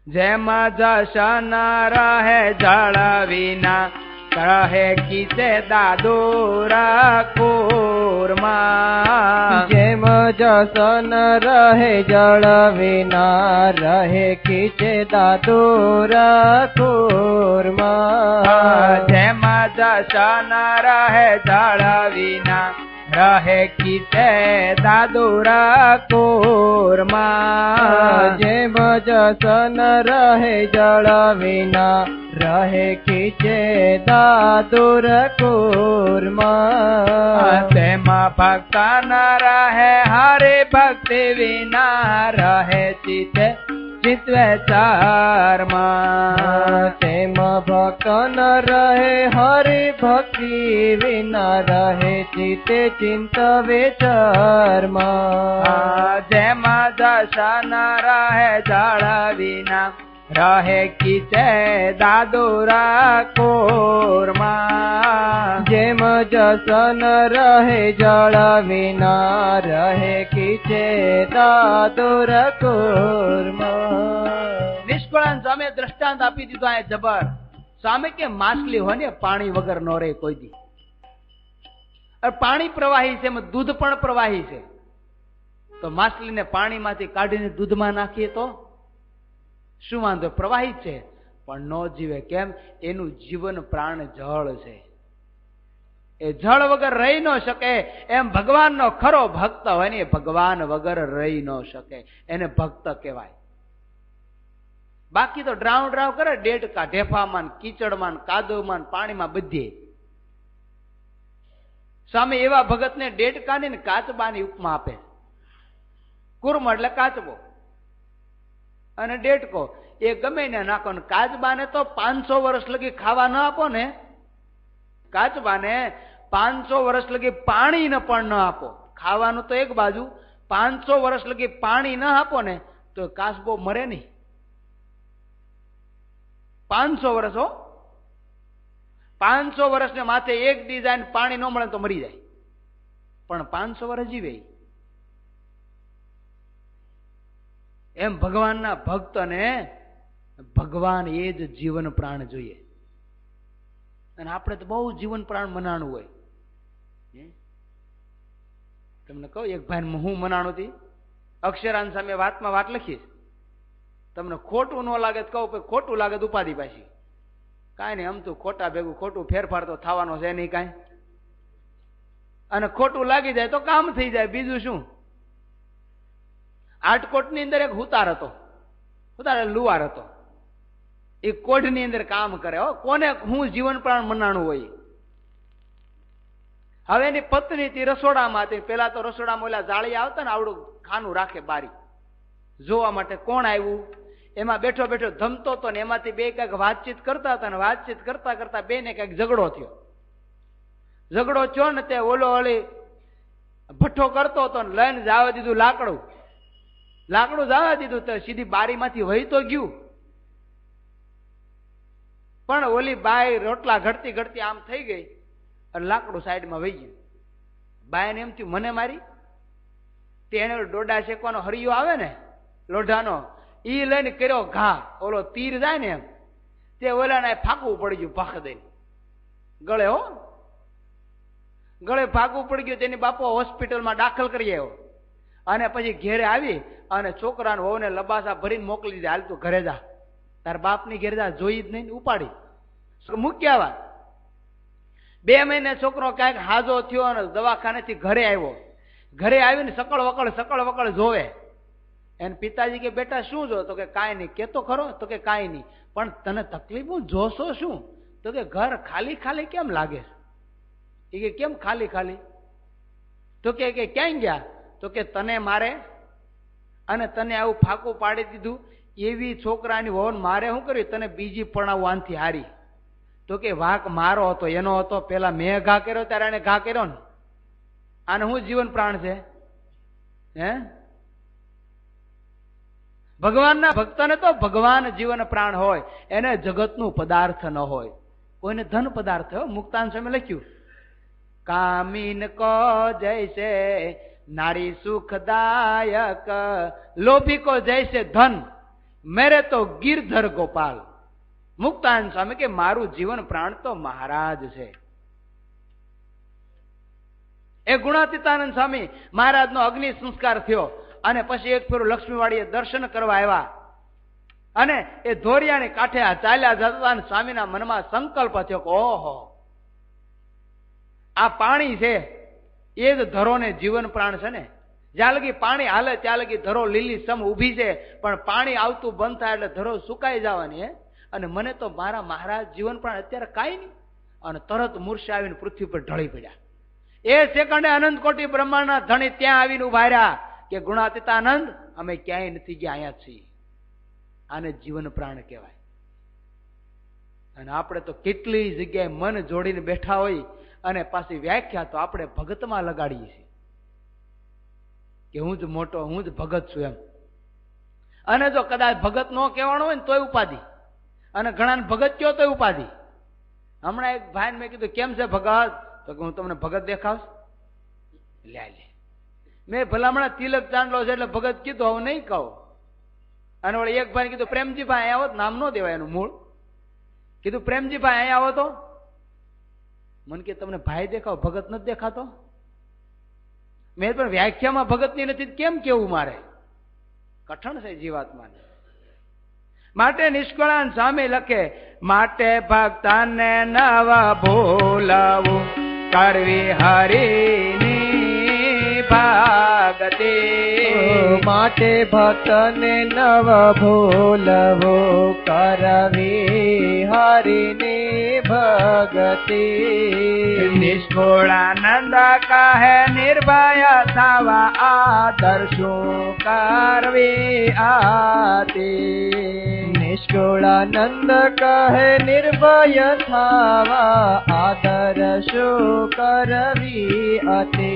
જેમ જશન રહે જળ વિના રહે કિસે દાદુર કૂરમાં. જેમ જશન રહે જળ વિના રહે કિસે દાદુર કૂરમાં. જેમ જશન રહે જળ વિના રહે કિસે દાદુર કૂરમાં. જેમ જશન રહે જળ વિના રહે કિસે દાદુર કૂરમાં. તેમાં ભક્ત ન રહે હરે ભક્તિ વિના રહે ચિત્તે ચિત્વે ચારમાં. તેમાં ભક્ત ન રહે હરિ ભક્તિ વિના રહે ચિત્તે ચિંતવે ચારમાં. જેમાં દશન રહે જળ વિના રહે કિસે દાદુર કૂરમાં. જેમ જશન રહે જળ વિના રહે કિસે દાદુર કૂરમાં. નિષ્કળાન સ્વામી દ્રષ્ટાંત આપી દીધું આ જબર. સ્વામી કે માછલી હોય ને પાણી વગર ન રહે કોઈ દી. પાણી પ્રવાહી છે, એમાં દૂધ પણ પ્રવાહી છે. તો માછલીને પાણીમાંથી કાઢીને દૂધમાં નાખીએ તો શું વાંધો? પ્રવાહી છે પણ ન જીવે. કેમ? એનું જીવન પ્રાણ જળ છે. એ જળ વગર રહી ન શકે. એમ ભગવાનનો ખરો ભક્ત હોય ને એ ભગવાન વગર રહી ન શકે. એને ભક્ત કહેવાય. બાકી તો ડ્રાવ ડ્રાવ કરે ડેડકા ઢેફામાં, કીચડમાં, કાદવમાં, પાણીમાં બધે. સ્વામી એવા ભગતને ડેડકાની ને કાચબાની ઉપમા આપે. કુર્મ એટલે કાચબો અને ડેડકો એ ગમે ને નાખો. ને કાચબાને તો 500 વર્ષ લગી ખાવા ન આપો ને, કાચબાને 500 વર્ષ લગી પાણી ન પણ ન આપો. ખાવાનું તો એક બાજુ, 500 વર્ષ લગી પાણી ન આપો ને તો કાચબો મરે નહીં. 500 વર્ષ હો, 500 વર્ષને માથે એક દી જાય ને પાણી ન મળે તો મરી જાય, પણ 500 વર્ષ જીવે. એમ ભગવાનના ભક્તને ભગવાન એ જ જીવન પ્રાણ જોઈએ. અને આપણે તો બહુ જીવન પ્રાણ મનાણું હોય. તમને કહું, એક ભાઈ હું મનાણું હતી, અક્ષરાન સામે વાતમાં વાત લખીશ. તમને ખોટું ન લાગે તો કહું, ખોટું લાગે તો ઉપાધિ પાછી. કાંઈ નહીં, આમ તો ખોટા ભેગું ખોટું ફેરફાર તો થવાનો છે નહીં કાંઈ. અને ખોટું લાગી જાય તો કામ થઈ જાય, બીજું શું. આટકોટની અંદર એક હુતાર હતો, હુતાર લુવાર હતો. એ કોઢની અંદર કામ કરે. કોને હું જીવન પ્રાણ મનાણું હોય. હવે એની પત્ની થી રસોડામાં હતી. પેલા તો રસોડામાં ઓલા જાળી આવતા ને આવડું ખાનું રાખે બારી જોવા માટે કોણ આવ્યું. એમાં બેઠો બેઠો ધમતો હતો ને એમાંથી બે કઈક વાતચીત કરતા હતા ને વાતચીત કરતા કરતા બે ને કઈક ઝઘડો થયો. ઝઘડો થયો ને તે ઓલો ઓલી ભઠ્ઠો કરતો હતો ને લઈને જવા દીધું લાકડું. લાકડું જવા દીધું તો સીધી બારીમાંથી વહી તો ગયું. પણ ઓલી બાઈ રોટલા ઘડતી ઘડતી આમ થઈ ગઈ અને લાકડું સાઈડમાં વહી ગયું. બાઈને એમ થયું મને મારી. તેને ડોડા શેકવાનો હરિયો આવે ને લોઢાનો, ઈ લઈને કર્યો ઘા. ઓલો તીર જાય ને એમ તે ઓલાને ફાંકવું પડી ગયું ભાખ દઈને ગળે. હો, ગળે ફાંકવું પડી ગયું. તેની બાપો હોસ્પિટલમાં દાખલ કરી આવ્યો. અને પછી ઘેરે આવી અને છોકરાને વહુને લબાસા ભરીને મોકલી દીધા. હાલ તું ઘરે જા, તાર બાપની ઘેરે જા. જોઈ જ નહીં, ઉપાડી મૂકી આવા. 2 મહિને છોકરો ક્યાંક હાજો થયો અને દવાખાનેથી ઘરે આવ્યો. ઘરે આવીને સકળ વકળ જોવે. એને પિતાજી કે બેટા શું જો? તો કે કાંઈ નહીં. કેતો ખરો? તો કે કાંઈ નહીં. પણ તને તકલીફ જોશો શું? તો કે ઘર ખાલી ખાલી કેમ લાગે? એ કે કેમ ખાલી ખાલી? તો કે ક્યાં ગયા? તો કે તને મારે અને તને આવું ફાંકું પાડી દીધું. એવી છોકરાની વહન મારે શું કર્યું? તને બીજી પરણાવું આનથી હારી. તો કે વાંક મારો હતો, એનો હતો. પેલા મેં ઘા કર્યો ત્યારે એને ઘા કર્યો ને. આને શું જીવન પ્રાણ છે? હે, ભગવાનના ભક્તને તો ભગવાન જીવન પ્રાણ હોય. એને જગતનું પદાર્થ ન હોય. કોઈને ધન પદાર્થ હોય. મુક્તાન સ્વામી લખ્યું, કામીન કો જૈસે નારી સુખદાયક, લોભી કો જૈસે ધન, મેરે તો ગિરધર ગોપાલ. મુક્તાનંદ સ્વામી કે મારું જીવન પ્રાણ તો મહારાજ છે. એ ગુણાતીતાનંદ સ્વામી મહારાજનો અગ્નિ સંસ્કાર થયો અને પછી એક ફેરું લક્ષ્મીવાડીએ દર્શન કરવા આવ્યા અને એ ધોરિયાની કાંઠે ચાલ્યા જતા અને સ્વામીના મનમાં સંકલ્પ થયો કે ઓહો, આ પાણી છે એ જ ધરોને જીવન પ્રાણ છે ને. જ્યાં લગી પાણી હાલે ત્યાં લગી ધરો લીલી સમ ઊભી છે, પણ પાણી આવતું બંધ થાય એટલે ધરો સુકાઈ જવાની હે. અને મને તો મારા મહારાજ જીવન પ્રાણ અત્યારે કાંઈ નહીં. અને તરત મૂર્છા આવીને પૃથ્વી પર ઢળી પડ્યા. એ સેકન્ડે અનંત કોટી બ્રહ્માંડના ધણી ત્યાં આવીને ઉભા રહ્યા કે ગુણાતીતાનંદ, અમે ક્યાંય નથી ગયા, અહીંયા છીએ. આને જીવન પ્રાણ કહેવાય. અને આપણે તો કેટલી જગ્યાએ મન જોડીને બેઠા હોય અને પાછી વ્યાખ્યા તો આપણે ભગતમાં લગાડીએ છીએ કે હું જ મોટો, હું જ ભગત છું એમ. અને જો કદાચ ભગત ન કહેવાનો હોય ને તોય ઉપાધિ, અને ઘણાને ભગત કયો તોય ઉપાધિ. હમણાં એક ભાઈને મેં કીધું કેમ છે ભગત, તો કે હું તમને ભગત દેખાવ લે. મેં ભલામણા તિલક ચાંદલો છે એટલે ભગત કીધું, હું નહીં કહું. અને વળી એક ભાઈ કીધું પ્રેમજીભાઈ અહીંયા આવો, નામ ન દેવાય એનું મૂળ. કીધું પ્રેમજીભાઈ અહીંયા આવો તો. મને કે તમને ભાઈ દેખાવ, ભગત નથી દેખાતો. મેં પણ વ્યાખ્યામાં ભગતની નથી કેમ કેવું મારે? કઠણ છે જીવાત્માને. માટે નિષ્કળાન સામે લખે, માટે ભક્તને નવ ભૂલવું, કરવી હરિની ભક્તિ. માટે ભક્તને નવ ભૂલવું, કરવી હરિની ભક્તિ. નિષ્કુળાનંદ કહે નિર્ભય થવા, આદર શું કરવી આતી. નિષ્કુળાનંદ કહે નિર્ભય થવા, આદર શું કરવી અતિ.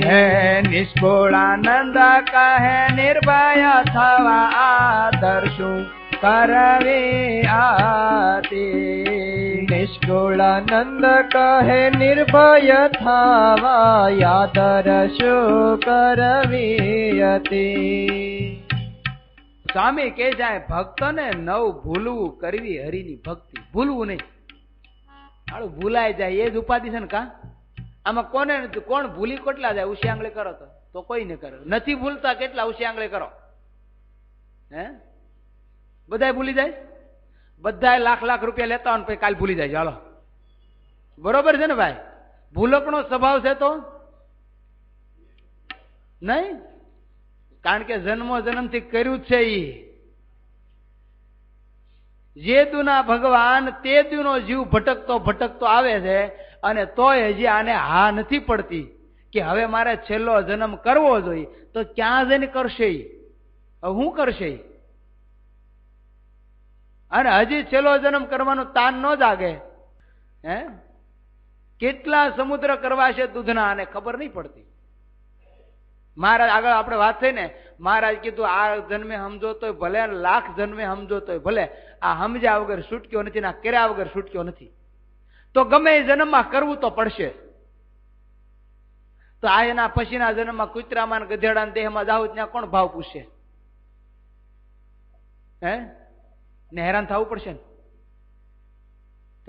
હે નિષ્કુળાનંદ કહે નિર્ભય થવા, આદર શું કરવી આતી. નિષ્કુળાનંદ કહે નિર્ભય થવા, આદર શું કરવી અતિ. સ્વામી કે જાય ભક્તને નવ ભૂલવું, કરવી હરિની ભક્તિ. ભૂલવું નહીં, આળું ભૂલાય જાય એ જ ઉપાધિ છે ને. કા આમાં કોને કોણ ભૂલી કેટલા જાય? ઉશી આંગળી કરો તો કોઈ ને કરે. નથી ભૂલતા કેટલા ઉશી આંગળી કરો? હે બધાય ભૂલી જાય. બધાય લાખ લાખ રૂપિયા લેતા હોય પછી કાલ ભૂલી જાય. ચાલો બરોબર છે ને ભાઈ? ભૂલકનો સ્વભાવ છે તો નહીં, કારણ કે જન્મો જન્મથી કર્યું જ છે. જે દુના ભગવાન તે દુનો જીવ ભટકતો ભટકતો આવે છે, અને તોય હજી આને હા નથી પડતી કે હવે મારે છેલ્લો જન્મ કરવો જોઈએ. તો ક્યાં જઈને કરશે? હું કરશે? અને હજી છેલ્લો જન્મ કરવાનું તાન ન જાગે. હે કેટલા સમુદ્ર કરવા છે દૂધના, અને ખબર નહીં પડતી. મહારાજ આગળ આપણે વાત થઈ ને, મહારાજ કીધું આ જન્મે સમજો તોય ભલે, લાખ જન્મે સમજો તોય ભલે, આ સમજ્યા વગર છૂટક્યો નથી, ના કર્યા વગર છૂટક્યો નથી. તો ગમે એ જન્મમાં કરવું તો પડશે. તો આ એના પછીના જન્મમાં કૂતરામાં ગધેડાના દેહમાં જાવ ત્યાં કોણ ભાવ પૂછશે? હે ને હેરાન થવું પડશે ને.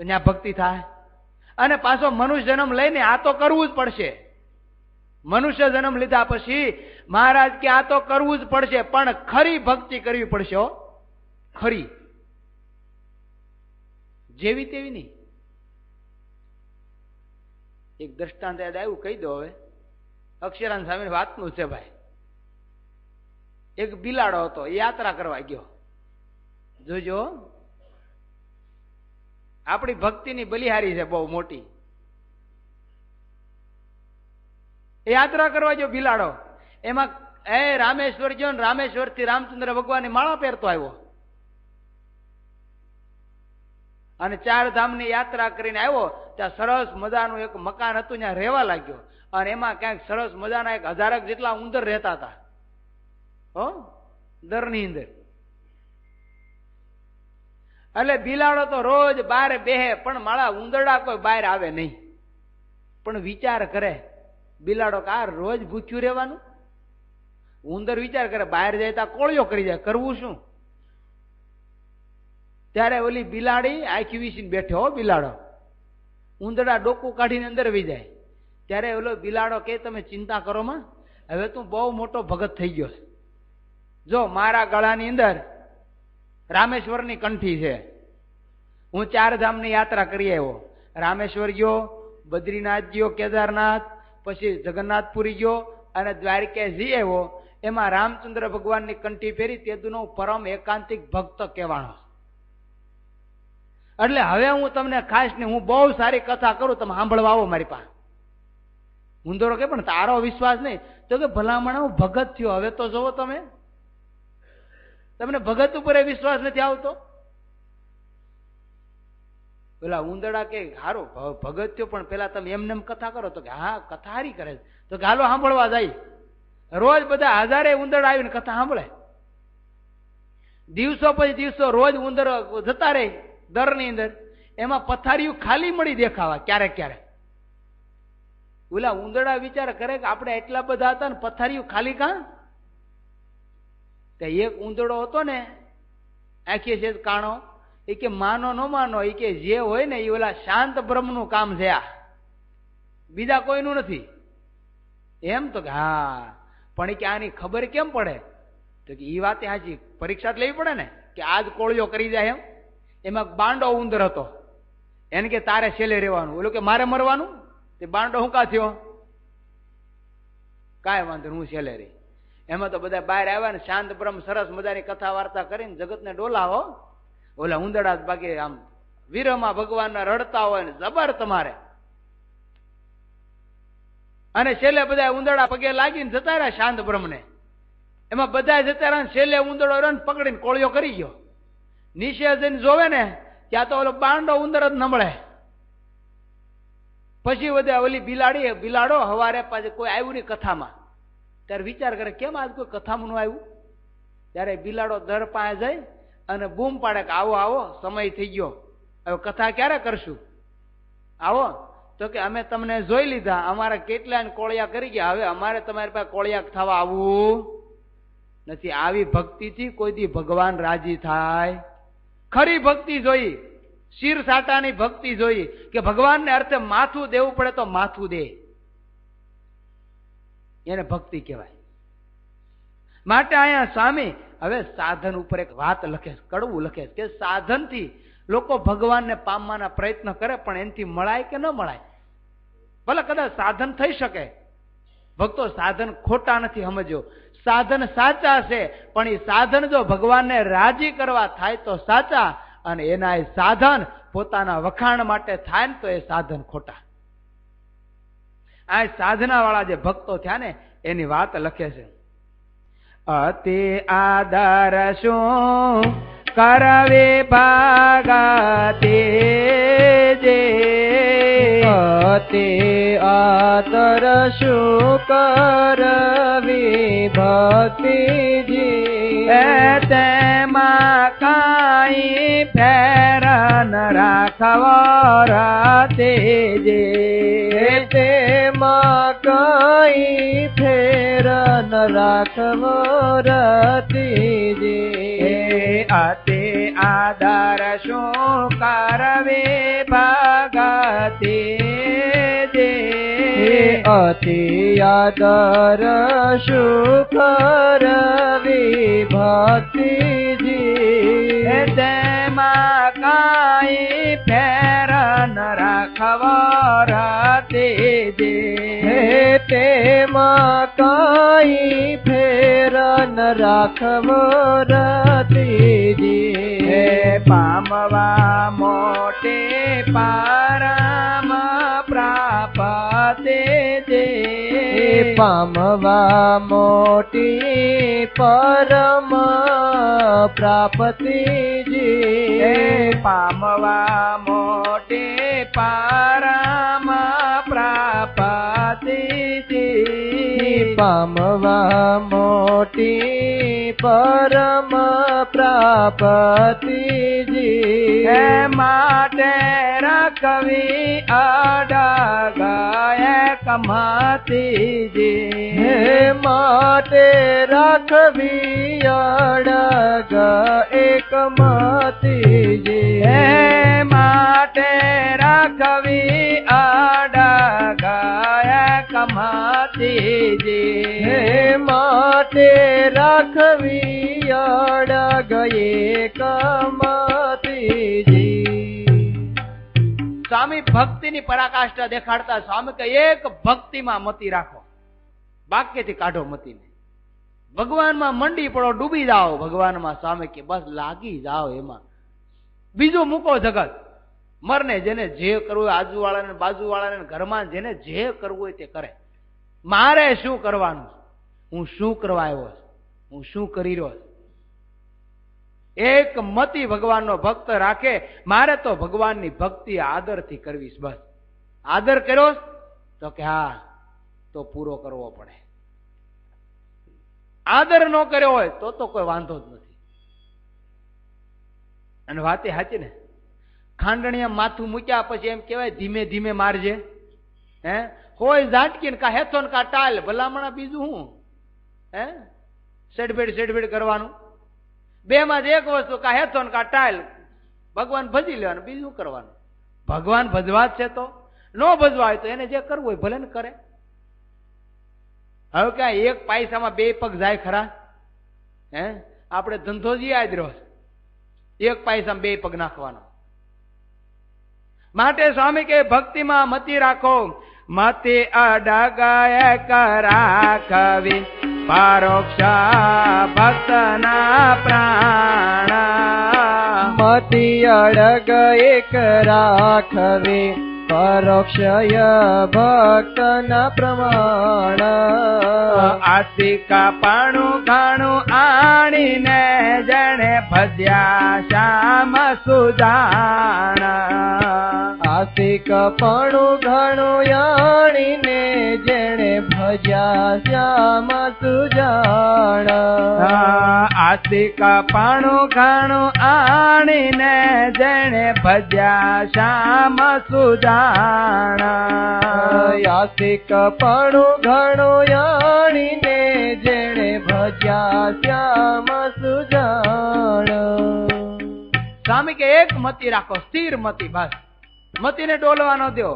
તો ત્યાં ભક્તિ થાય. અને પાછો મનુષ્ય જન્મ લઈને આ તો કરવું જ પડશે. મનુષ્ય જન્મ લીધા પછી મહારાજ કે આ તો કરવું જ પડશે, પણ ખરી ભક્તિ કરવી પડશે. ખરી, જેવી તેવી નહીં. એક દ્રષ્ટાંત યાદ આવ્યું, કહી દો હવે. અક્ષરાન સ્વામી વાતનું છે ભાઈ. એક બિલાડો હતો, એ યાત્રા કરવા ગયો. જોજો, આપણી ભક્તિની બલિહારી છે બહુ મોટી. એ યાત્રા કરવા ગયો બિલાડો. એમાં રામેશ્વર ગયો ને રામેશ્વર થી રામચંદ્ર ભગવાનની માળા પહેરતો આવ્યો. અને 4 ધામની યાત્રા કરીને આવ્યો. ત્યાં સરસ મજાનું એક મકાન હતું, ત્યાં રહેવા લાગ્યો. અને એમાં ક્યાંક સરસ મજાના 1000 જેટલા ઉંદર રહેતા હતા. હો, દરની અંદર. એટલે બિલાડો તો રોજ બહાર બેહે, પણ માળા ઉંદરડા કોઈ બહાર આવે નહીં. પણ વિચાર કરે બિલાડો કે આ રોજ ભૂખ્યું રહેવાનું? ઉંદર વિચાર કરે બહાર જાય તો કોળિયો કરી જાય, કરવું શું? ત્યારે ઓલી બિલાડી આખી વીસીને બેઠો હો બિલાડો, ઉંદરડા ડોકું કાઢીને અંદર વહી જાય. ત્યારે ઓલો બિલાડો કે તમે ચિંતા કરો માં, હવે તું બહુ મોટો ભગત થઈ ગયો છે. જો મારા ગળાની અંદર રામેશ્વરની કંઠી છે. હું 4 ધામની યાત્રા કરી આવ્યો. રામેશ્વર ગયો, બદ્રીનાથ ગયો, કેદારનાથ, પછી જગન્નાથપુરી ગયો અને દ્વારકાજી આવ્યો. એમાં રામચંદ્ર ભગવાનની કંઠી ફેરી તેદુનો પરમ એકાંતિક ભક્ત કહેવાનો. એટલે હવે હું તમને ખાસ ને હું બહુ સારી કથા કરું, તમે સાંભળવા આવો મારી પાસે. ઉંદરો કે પણ તારો વિશ્વાસ નહીં. તો કે ભલામણ હું ભગત થયો, હવે તો જોવો તમે, તમને ભગત ઉપર વિશ્વાસ નથી આવતો. પેલા ઉંદરડા કે હારું ભગત થયો, પણ પેલા તમે એમને કથા કરો. તો કે હા કથા હારી કરે. તો કે હાલો સાંભળવા જાય. રોજ બધા હજારે ઉંદરડા આવીને કથા સાંભળે. દિવસો પછી દિવસો રોજ ઉંદર જતા રહે દરની અંદર. એમાં પથારીઓ ખાલી મળી દેખાવા ક્યારેક ક્યારેક. ઓલા ઉંદરડા વિચાર કરે કે આપણે એટલા બધા હતા ને પથારીઓ ખાલી કાં. એક ઉંદરડો હતો ને આખી છે કાણો, એ કે માનો ન માનો, એ કે જે હોય ને એ ઓલા શાંત બ્રહ્મનું કામ છે, આ બીજા કોઈનું નથી. એમ તો કે હા, પણ એ કે આની ખબર કેમ પડે? તો કે એ વાત હાજી, પરીક્ષા લેવી પડે ને કે આજ કોળિયો કરી જાય. એમાં બાંડો ઉંદર હતો. એને કે તારે છેલ્લે રહેવાનું. ઓલું કે મારે મરવાનું. તે બાંડો હું કા થયો? કાંઈ વાંધો હું છેલ્લે રહી. એમાં તો બધા બહાર આવ્યા ને શાંત બ્રહ્મ સરસ મજાની કથા વાર્તા કરીને જગતને ડોલાવો. ઓલા ઉંદરડા બાકી આમ વીરમાં ભગવાનના રડતા હોય ને જબર તમારે. અને છેલ્લે બધા ઉંદરડા પગે લાગીને જતા રહ્યા શાંત બ્રહ્મને. એમાં બધા જતા રહ્યા. છેલ્લે ઉંદરડો રન પકડીને કોળિયો કરી ગયો. નીચે જઈને જોવે ને ત્યાં તો ઓલો બાંડો ઉંદર જ ન મળે. પછી બધા ઓલી બિલાડો હવારે પાછી કોઈ આવ્યું નહીં કથામાં. ત્યારે વિચાર કરે કેમ આજ કોઈ કથામાં ન આવ્યું. ત્યારે બિલાડો દર પાસે જાય અને બૂમ પાડે કે આવો આવો, સમય થઈ ગયો, હવે કથા ક્યારે કરશું, આવો. તો કે અમે તમને જોઈ લીધા, અમારે કેટલા કોળિયા કરી ગયા, હવે અમારે તમારી પાસે કોળિયા થવા આવવું નથી. આવી ભક્તિથી કોઈ દી ભગવાન રાજી થાય? ખરી ભક્તિ જોઈ, શિર સાટાની ભક્તિ જોઈ કે ભગવાનને અર્થે માથું દેવું પડે તો માથું દે, એને ભક્તિ કહેવાય. માટે અહીંયા સ્વામી હવે સાધન ઉપર એક વાત લખે, કડવું લખે કે સાધનથી લોકો ભગવાનને પામવાના પ્રયત્ન કરે, પણ એનાથી મળાય કે ન મળાય. ભલે કદાચ સાધન થઈ શકે, ભક્તો સાધન ખોટા નથી સમજો, સાધન સાચા છે, પણ એ સાધન જો ભગવાનને રાજી કરવા થાય તો સાચા, અને એના એ સાધન પોતાના વખાણ માટે થાય ને તો એ સાધન ખોટા. આ સાધના વાળા જે ભક્તો થયા ને એની વાત લખે છે. અતિ આદર શું કરવે ભાગતે જે, અતિ આદર શું કરવી ભક્તિજી, તેમાં કાંઈ ફેર ન રાખવા રાતે જે, તેમાં કાંઈ ફેર ન રાખવા રતીજી. અતિ આદર શું કરવે ભગતે જે, અતિ આદર શું કરવી ભક્તિજી, તેમાં કાંઈ ફેર ન રાખવા રતીજી, તેમાં કાંઈ ફેર ન રાખવા રતીજી. પામવા મોટે પારમ પ્રાપતે જે, પામવા મોટી પરમ પ્રાપતિજી, પામવા મોટે પારમ પ્રાપતિજી, પામવા મોટી પરમ પ્રાપતિજી. હે માટે રાખવી અડગ એક મતીજી હે માટે રાખવી અડગ એક મતીજી હે માટે રાખવી અડગ એક મતીજી હે માટે રાખવી અડગ એક મતીજી. સ્વામી ભક્તિની પરાકાષ્ઠા દેખાડતા સ્વામી કે એક ભક્તિમાં મતી રાખો, બાક્યથી કાઢો મતીને. ભગવાનમાં મંડી પડો, ડૂબી જાઓ ભગવાનમાં. સ્વામી કે બસ લાગી જાઓ એમાં, બીજું મૂકો જગત. મરને જેને જે કરવું હોય, આજુવાળાને બાજુવાળાને ઘરમાં જેને જે કરવું હોય તે કરે. મારે શું કરવાનું? હું શું કરવા આવ્યો છું? હું શું કરી રહ્યો છું? એક મતી ભગવાનનો ભક્ત રાખે, મારે તો ભગવાનની ભક્તિ આદરથી કરવી. બસ આદર કર્યો તો કે હા, તો પૂરો કરવો પડે. આદર ન કર્યો હોય તો કોઈ વાંધો જ નથી. અને વાતે સાચી ને, ખાંડણીયા માથું મૂક્યા પછી એમ કેવાય ધીમે ધીમે મારજે. હે હોય ઝાટકીને કા હેથો ને કા ટાલ, ભલામણા બીજું હું? હે સેડભેડ કરવાનું. બે માં જ એક વસ્તુ, કા હેથો ને કા ટાલ. ભગવાન ભજી લેવાનું, બીજું શું કરવાનું? ભગવાન ભજવા જ છે, તો ન ભજવા હોય તો એને જે કરવું હોય ભલે ને કરે. હવે ક્યાં એક પૈસામાં બે પગ જાય ખરા? હે આપણે ધંધો જ યાદ રહ્યો, એક પૈસામાં બે પગ નાખવાનો. માટે સ્વામી કે ભક્તિમાં મતી રાખો, મતી અડગ એક રાખવી પરોક્ષ ભક્તના પ્રાણ. મતી અડગ એક રાખવી પરોક્ષય ભક્તના પ્રમાણ. આસ્તિકપણું ઘણું આણીને જણે ભજ્યા શ્યામ સુજાણ. આસ્તિકપણું ઘણું આણીને જેણે ભજ્યા શ્યામ સુજાણ. આસ્તિકપણું ઘણું આણીને જેણે ભજ્યા શ્યામ સુજાણ. આસ્તિકપણું ઘણું આણીને જેણે ભજ્યા શ્યામ સુજાણ. સ્વામી કે એક મતી રાખો, સ્થિર મતી. બસ મતીને ડોલવા ન દો.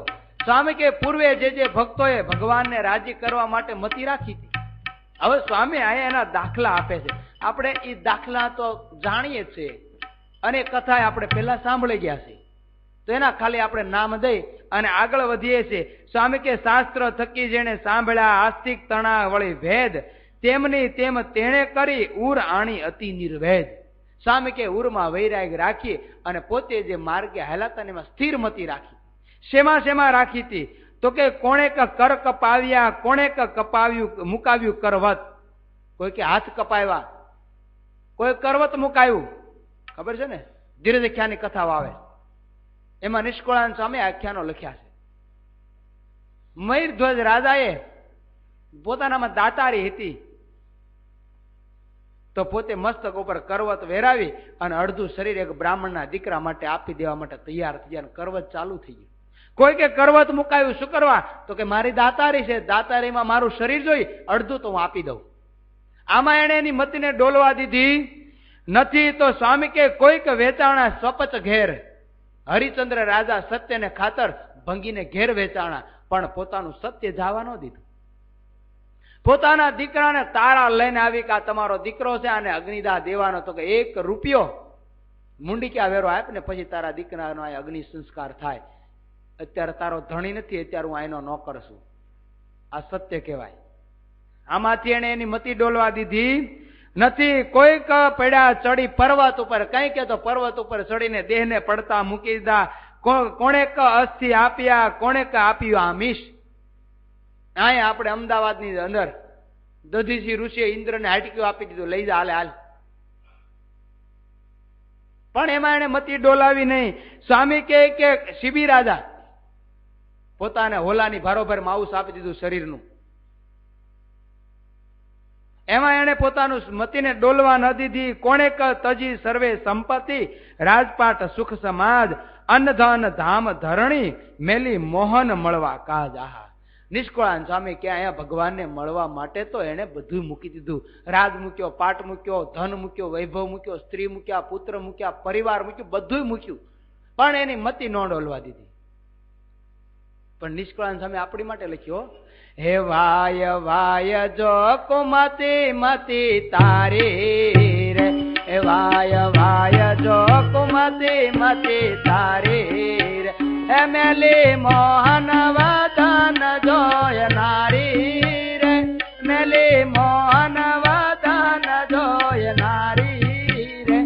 સ્વામી કે પૂર્વે જે ભક્તોએ ભગવાનને રાજી કરવા માટે મતી રાખી હતી, હવે સ્વામી અહીંયા એના દાખલા આપે છે. આપણે એ દાખલા તો જાણીએ છીએ અને કથા આપણે પહેલા સાંભળી ગયા છે, તો એના ખાલી આપણે નામ દઈ અને આગળ વધીએ છીએ. સ્વામી કે શાસ્ત્ર થકી જેને સાંભળ્યા આસ્તિક તણા વળી ભેદ, તેમની તેમ તેણે કરી ઉર આણી અતિ નિર્વેદ. સ્વામી કે ઉરમાં વૈરાગ રાખી અને પોતે જે માર્ગે હાલાતા એમાં સ્થિર મતી રાખી. શેમાં રાખી હતી? તો કે કોણે કર કપાવ્યા, કોણે કપાવ્યું મુકાવ્યું કરવત. કોઈ કે હાથ કપાવ્યા, કોઈ કરવત મુકાયું. ખબર છે ને, ધીરજખ્યાની કથાઓ આવે એમાં નિષ્કુળાનંદ સ્વામી આખ્યાનો લખ્યા છે. મયુરધ્વજ રાજાએ પોતાનામાં દાતારી હતી, તો પોતે મસ્તક ઉપર કરવત વેરાવી અને અડધું શરીર એક બ્રાહ્મણના દીકરા માટે આપી દેવા માટે તૈયાર થઈ ગયા. કરવત ચાલુ થઈ ગયું. કોઈ કે કરવત મુકાયું, શું કરવા? તો કે મારી દાતારી છે, દાતારીમાં મારું શરીર જોઈ અડધું તો હું આપી દઉં. આમાં એને એની મતીને ડોલવા દીધી નથી. તો સ્વામી કે કોઈક વેચાણા સ્વપચ ઘેર. હરિચંદ્ર રાજા સત્યને ખાતર ભંગીને ઘેર વેચાણા, પણ પોતાનું સત્ય જવા ન દીધું. પોતાના દીકરાને તાળા લઈને આવી કે આ તમારો દીકરો છે, આને અગ્નિદાહ દેવાનો. તો કે 1 રૂપિયો મુંડીક્યા વેરો આપ ને પછી તારા દીકરાનો આ અગ્નિ સંસ્કાર થાય. અત્યારે તારો ધણી નથી, અત્યારે હું આનો નોકર છું. આ સત્ય કહેવાય. આમાંથી એને એની મતી ડોલવા દીધી નથી. કોઈક પડ્યા ચડી પર્વત ઉપર, કઈ કે તો પર્વત ઉપર ચડીને દેહને પડતા મૂકી દીધા. કોણે અસ્થિ આપ્યા, કોણે આપ્યું આમિષ. અહીંયા આપણે અમદાવાદની અંદર દધીસી ઋષિએ ઇન્દ્રને હાટક્યું આપી દીધું, લઈ જા હાલ. પણ એમાં એને મતી ડોલાવી નહીં. સ્વામી કે શિબી રાજા પોતાને હોલાની ભારોભાર માઉસ આપી દીધું શરીરનું. એમાં એને પોતાનું મતીને ડોલવા ન દીધી. કોણે તજી સર્વે સંપત્તિ, રાજપાટ સુખ સમાજ, અન્નધન ધામ ધરણી, મેલી મોહન મળવા કાજ. આહા, નિષ્કુળાનંદ સ્વામી કે અહીંયા ભગવાનને મળવા માટે તો એને બધું મૂકી દીધું. રાજ મૂક્યો, પાટ મૂક્યો, ધન મૂક્યો, વૈભવ મૂક્યો, સ્ત્રી મૂક્યા, પુત્ર મૂક્યા, પરિવાર મૂક્યું, બધું મૂક્યું, પણ એની મતી ન ડોલવા દીધી. પણ નિષ્કુળાનંદ સ્વામી આપણી માટે લખ્યો, હે વાય વાય જો કુમતી મતી તારી રે, હે વાય વાય જો કુમતી મતી તારી રે, હે મેલી મોહન વદન જોય નારી રે, મેલી મોહન વદન જોય નારી રે,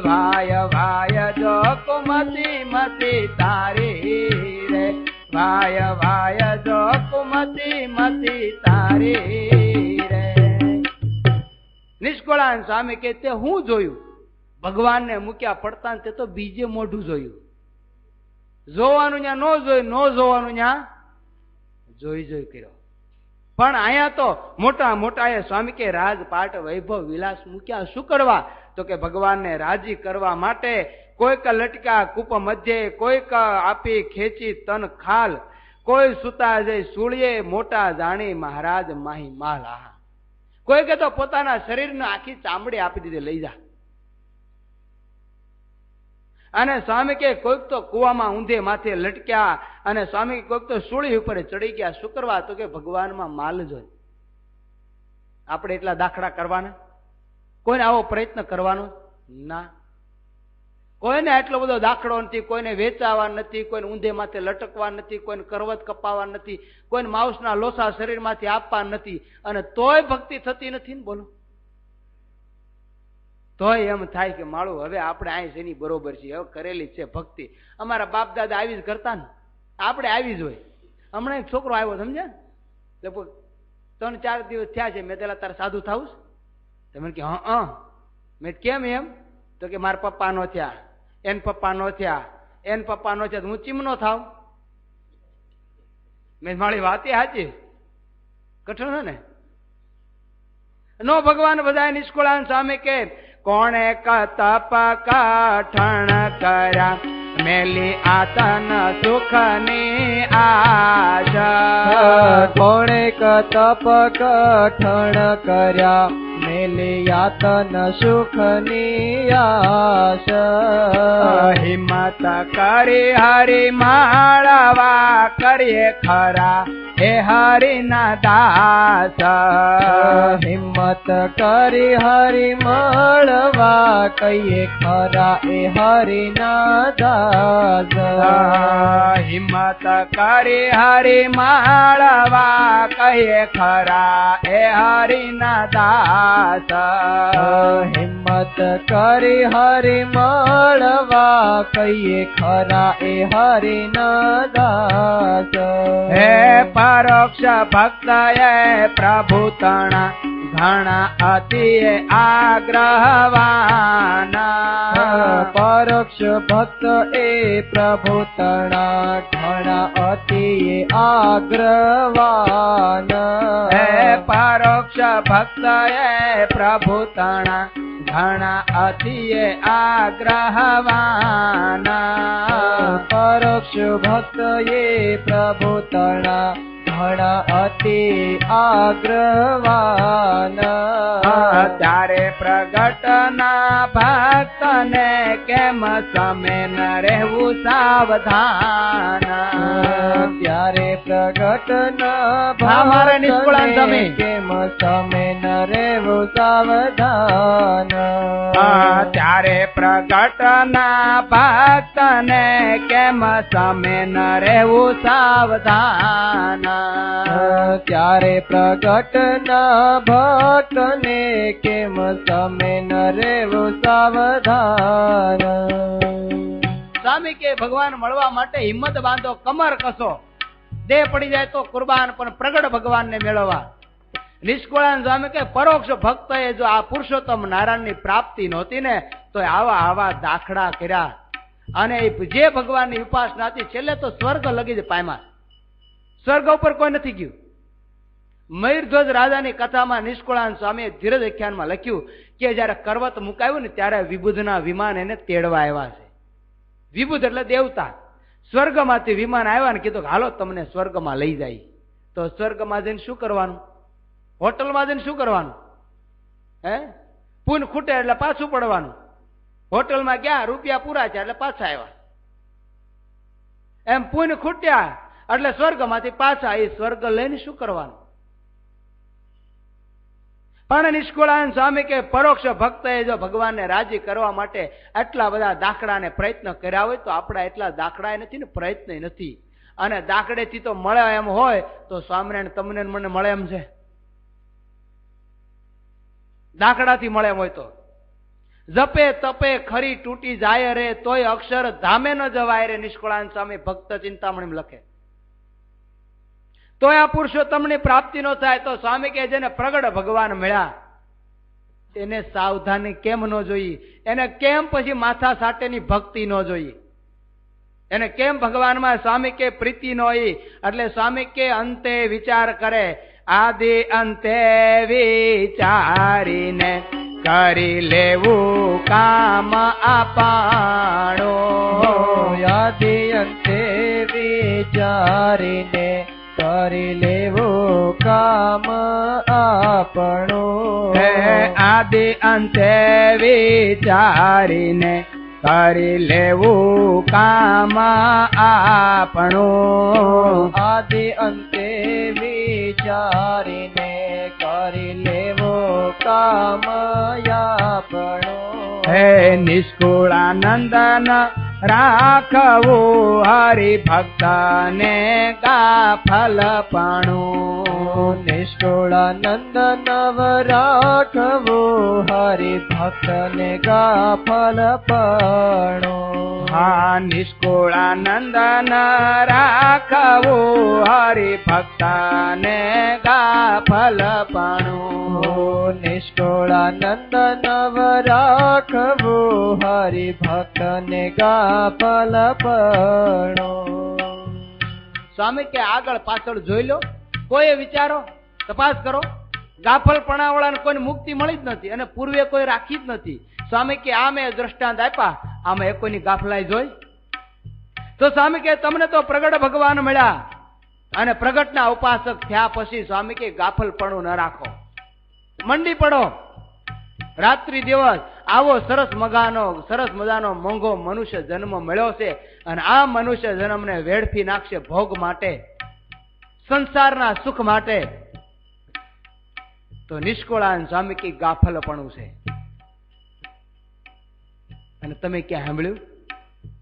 વાય વાય જો કુમતી મતી તારી રે, વાય વાય જો કુમતી મતી તારી રે. નિષ્કુળાનંદ સ્વામી કે તે હું જોયું? ભગવાનને મૂક્યા પડતા તે તો બીજે મોઢું જોયું. જોવાનું ત્યાં ન જોયું, ન જોવાનું ત્યાં જોઈ જોઈ કર્યો. પણ અહીંયા તો મોટા મોટા એ સ્વામી કે રાજપાટ વૈભવ વિલાસ મૂક્યા શું કરવા? તો કે ભગવાનને રાજી કરવા માટે. કોઈક લટકા કૂપ મધ્યે, કોઈક આપી ખેંચી તન ખાલ, કોઈ સુતા જઈ સૂળીએ, મોટા જાણી મહારાજ માહી માલ. આહા, કોઈકે તો પોતાના શરીરને આખી ચામડી આપી દીધી, લઈ જા. અને સ્વામી કે કોઈક તો કુવામાં ઊંધે માથે લટક્યા, અને સ્વામી કોઈક તો સૂળી ઉપર ચડી ગયા. શું કરવા? તો કે ભગવાનમાં માલ જોઈ. આપણે એટલા દાખલા કરવાના? કોઈને આવો પ્રયત્ન કરવાનો ના. કોઈને આટલો બધો દાખલો નથી, કોઈને વેચાવા નથી, કોઈને ઊંધે માથે લટકવા નથી, કોઈને કરવત કપાવા નથી, કોઈને માઉસના લોસા શરીરમાંથી આપવા નથી, અને તોય ભક્તિ થતી નથી ને. બોલો, તોય એમ થાય કે માળું હવે આપણે અહીં જેની બરોબર છે, હવે કરેલી છે ભક્તિ. અમારા બાપ દાદા આવી જ કરતા ને, આપણે આવી જ હોય. હમણાં એક છોકરો આવ્યો, સમજ્યા? લગભગ 3-4 દિવસ થયા છે. મેં પેલા તારે સાધુ થાવું? તમે કે હા. મેં કેમ એમ? તો કે મારા પપ્પા નો થયા, એન પપ્પા નો થયા, એન પપ્પા નો થયા, હું ચીમનો થાવ? મેં મારી વાત સાચી, કઠણ છે ને? નો ભગવાન બધા. નિષ્કુળાનંદ સ્વામી કે કોણે તપ કઠણ કર્યા, મેલી આતન સુખની આશા. કોણે તપ કઠણ કર્યા, મેલી યાતન સુખની આશા. હિંમત કરી હરિ માળવા કરીએ ખરા, હે હરિના દાસ. હિંમત કરી હરિ મળવા કહીએ ખરા, એ હરિના દાસ. હિંમત કરી હરિ માળવા કહીએ ખરા, એ હરિના દાસ. હિંમત કરી હરિ મળવા કહીએ ખરા, એ હરિના દાસ. હે પરોક્ષ ભક્ત એ પ્રભુ તણા, ઘણા અતિ આગ્રહવાના. પરોક્ષ ભક્ત એ પ્રભુ તણા, ઘણા અતિ આગ્રહવાના. હે પરોક્ષ ભક્ત એ પ્રભુ તણા, ઘણા અતિ આગ્રહવાના. પરોક્ષ ભક્ત એ પ્રભુ તણા, ઘણા અતિ આગ્રહવાના. ત્યારે પ્રગટ ના ભક્ત ને કેમ સમે ન રહેવું સાવધાન. ત્યારે પ્રગટ ના મારે નિષ્કુળાનંદ સ્વામી કેમ સમે ન રહેવું સાવધાન. ત્યારે પ્રગટ ના ભક્ત ને કેમ સમે ન રહેવું સાવધાન. ત્યારે પ્રગટ ના ભક્ત ને કેમ સમે ન રહેવું સાવધાન. સ્વામી કે ભગવાન મળવા માટે હિંમત બાંધો, કમર કસો. દેહ પડી જાય તો કુરબાન, પણ પ્રગટ ભગવાનને મેળવવા. નિષ્કુળાનંદ સ્વામી કે પરોક્ષ ભક્ત એ જો આ પુરુષોત્તમ નારાયણની પ્રાપ્તિ નહોતી ને, તો આવા આવા દાખલા કર્યા. અને જે ભગવાનની ઉપાસના હતી, છેલ્લે તો સ્વર્ગ લગી જ પામ્યા. સ્વર્ગ ઉપર કોઈ નથી ગયું. મયુરધ્વજ રાજાની કથામાં નિષ્કુળાનંદ સ્વામીએ ધીરજ આખ્યાનમાં લખ્યું કે જયારે કરવત મુકાયું ને ત્યારે વિબુધના વિમાન એને તેડવા આવ્યા છે. વિબુધ એટલે દેવતા. સ્વર્ગમાંથી વિમાન આવ્યા ને કીધું હાલો તમને સ્વર્ગમાં લઈ જાય. તો સ્વર્ગમાં જઈને શું કરવાનું? હોટલમાં જઈને શું કરવાનું? પૂન ખૂટે એટલે પાછું પડવાનું. હોટલમાં ગયા, રૂપિયા પૂરા છે એટલે પાછા આવ્યા. એમ પૂન ખૂટ્યા એટલે સ્વર્ગમાંથી પાછા. એ સ્વર્ગ લઈને શું કરવાનું? પણ નિષ્કુળાનંદ સ્વામી કે પરોક્ષ ભક્તએ જો ભગવાનને રાજી કરવા માટે આટલા બધા દાખલાને પ્રયત્ન કર્યા હોય તો આપણા એટલા દાખલા નથી ને પ્રયત્ન નથી. અને દાખલેથી તો મળે એમ હોય તો સ્વામિનારાયણ તમને મને મળે એમ છે? દાખલાથી મળે એમ હોય તો જપે તપે ખરી તૂટી જાય રે તોય અક્ષર ધામે ન જવાય રે. નિષ્કુળાનંદ સ્વામી ભક્ત ચિંતામણી લખે. તો આ પુરુષોત્તમની પ્રાપ્તિ નો થાય તો સ્વામી કે જેને પ્રગટ ભગવાન મળ્યા એને સાવધાની કેમ ન જોઈએ? એને કેમ પછી માથા સાટેની ભક્તિ ન જોઈએ? એને કેમ ભગવાનમાં સ્વામી કે પ્રીતિ ન હોય? એટલે સ્વામી કે અંતે વિચાર કરે. આદિ અંતે વિચારીને કરી લેવું કામ આપાણો. આદિ અંતે વિચારીને કરી લેવું કામ આપણું. આદિ અંતે વિચારીને કરી લેવું કામ આપણું. આદિ અંતે વિચારીને કરી લેવું કામ આપણું. નિષ્કુળાનંદન રાખવું હરિભક્તને ગાફલપણું. નિષ્કુળાનંદ નવ રાખવું હરિભક્તને ગાફલપણું. હા, નિષ્કુળાનંદ રાખવું હરિભક્તને ગાફલપણું. નિષ્કુળાનંદ નવ રાખવું હરિભક્તને ગાફલપણું. સ્વામી કે આગળ પાછળ જોઈ લો, કોઈ વિચારો તપાસ કરો. ગાફલપણા વાળાને કોઈ મુક્તિ મળી જ નથી અને પૂર્વે કોઈ રાખી જ નથી. સ્વામી કે આ મેં દ્રષ્ટાંત આપ્યા, આમાં કોઈની ગાફલાઈ જોઈ? તો સ્વામી કે તમને તો પ્રગટ ભગવાન મળ્યા અને પ્રગટના ઉપાસક થયા પછી સ્વામી કે ગાફલપણું ન રાખો, મંડી પડો. રાત્રિ દિવસ આવો સરસ મજાનો મોંઘો મનુષ્ય જન્મ મળ્યો છે અને આ મનુષ્ય જન્મને વેડફી નાખશે ભોગ માટે, સંસારના સુખ માટે. તો નિષ્કુળાનંદ સ્વામી કે ગાફલપણું છે. અને તમે ક્યાં સાંભળ્યું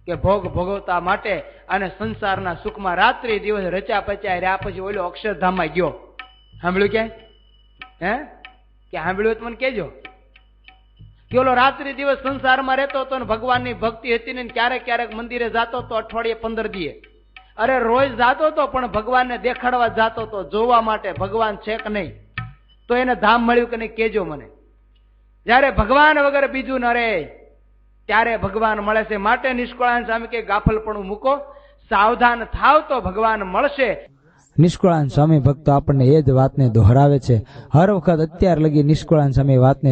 કે ભોગ ભોગવતા માટે અને સંસારના સુખમાં રાત્રિ દિવસ રચ્યા પચ્યા રહ્યા પછી ઓલો અક્ષરધામમાં ગયો? સાંભળ્યું ક્યાંય? કે સાંભળ્યું મને કહેજો. કે ઓલો રાત્રિ દિવસ સંસારમાં રહેતો હતો ને ભગવાનની ભક્તિ હતી ને ક્યારેક ક્યારેક મંદિરે જતો હતો, અઠવાડિયે 15 દીએ. અરે રોજ જાતો હતો પણ ભગવાનને દેખાડવા જાતો હતો, જોવા માટે ભગવાન છે કે નહીં. તો એને ધામ મળ્યું કે નહીં કહેજો મને. જયારે ભગવાન વગર બીજું ન રહે ત્યારે ભગવાન મળે છે. માટે નિષ્કુળાનંદ સ્વામી કે ગાફલપણું મૂકો, સાવધાન થાવ તો ભગવાન મળશે. નિષ્કુળાનંદ સ્વામી ભક્તો આપણને એ જ વાતને દોહરાવે છે. હર વખત અત્યાર લગી નિષ્કુળાનંદ સ્વામી વાતને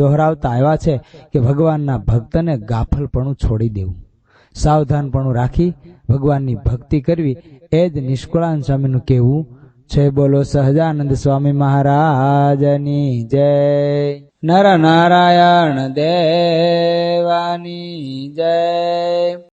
દોહરાવતા આવ્યા છે કે ભગવાનના ભક્તને ગાફલપણું છોડી દેવું, સાવધાનપણું રાખી ભગવાનની ભક્તિ કરવી, એ જ નિષ્કુળાનંદ સ્વામીનું કહેવું છે. બોલો સહજાનંદ સ્વામી મહારાજની જય. નર નારાયણ દેવાની જય.